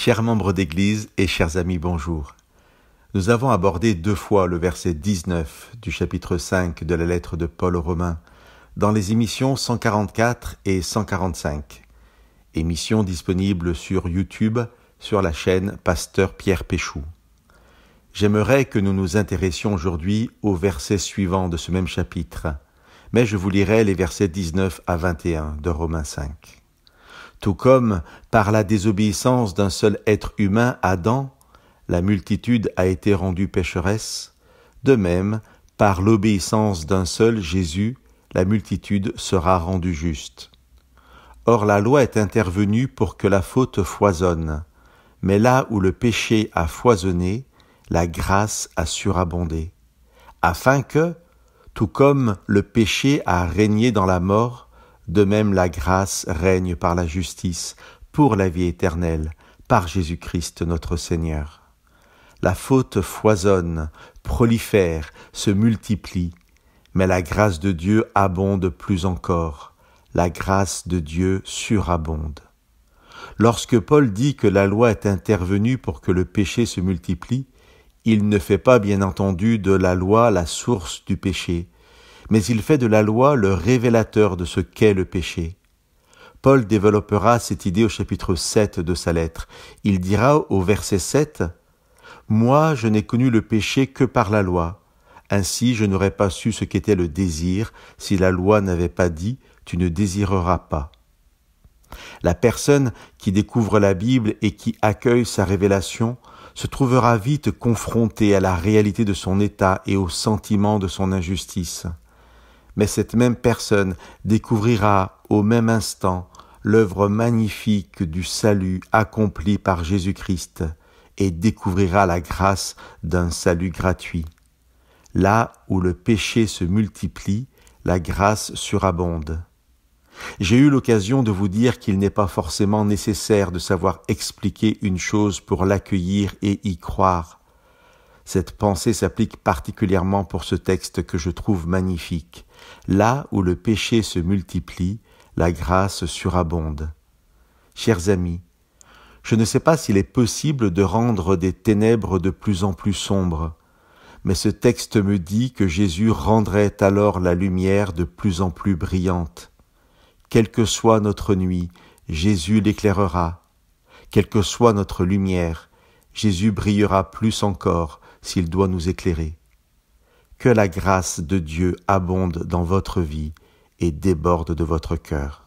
Chers membres d'Église et chers amis, bonjour. Nous avons abordé 2 fois le verset 19 du chapitre 5 de la lettre de Paul aux Romains dans les émissions 144 et 145, émissions disponibles sur YouTube sur la chaîne Pasteur Pierre Péchou. J'aimerais que nous nous intéressions aujourd'hui au verset suivant de ce même chapitre, mais je vous lirai les versets 19 à 21 de Romains 5. Tout comme, par la désobéissance d'un seul être humain, Adam, la multitude a été rendue pécheresse, de même, par l'obéissance d'un seul, Jésus, la multitude sera rendue juste. Or la loi est intervenue pour que la faute foisonne, mais là où le péché a foisonné, la grâce a surabondé, afin que, tout comme le péché a régné dans la mort, de même la grâce règne par la justice, pour la vie éternelle, par Jésus-Christ notre Seigneur. La faute foisonne, prolifère, se multiplie, mais la grâce de Dieu abonde plus encore, la grâce de Dieu surabonde. Lorsque Paul dit que la loi est intervenue pour que le péché se multiplie, il ne fait pas bien entendu de la loi la source du péché, mais il fait de la loi le révélateur de ce qu'est le péché. Paul développera cette idée au chapitre 7 de sa lettre. Il dira au verset 7 « Moi, je n'ai connu le péché que par la loi. Ainsi, je n'aurais pas su ce qu'était le désir si la loi n'avait pas dit « Tu ne désireras pas ». La personne qui découvre la Bible et qui accueille sa révélation se trouvera vite confrontée à la réalité de son état et au sentiment de son injustice. Mais cette même personne découvrira au même instant l'œuvre magnifique du salut accompli par Jésus-Christ et découvrira la grâce d'un salut gratuit. Là où le péché se multiplie, la grâce surabonde. J'ai eu l'occasion de vous dire qu'il n'est pas forcément nécessaire de savoir expliquer une chose pour l'accueillir et y croire. Cette pensée s'applique particulièrement pour ce texte que je trouve magnifique. Là où le péché se multiplie, la grâce surabonde. Chers amis, je ne sais pas s'il est possible de rendre des ténèbres de plus en plus sombres, mais ce texte me dit que Jésus rendrait alors la lumière de plus en plus brillante. Quelle que soit notre nuit, Jésus l'éclairera. Quelle que soit notre lumière, Jésus brillera plus encore s'il doit nous éclairer. Que la grâce de Dieu abonde dans votre vie et déborde de votre cœur.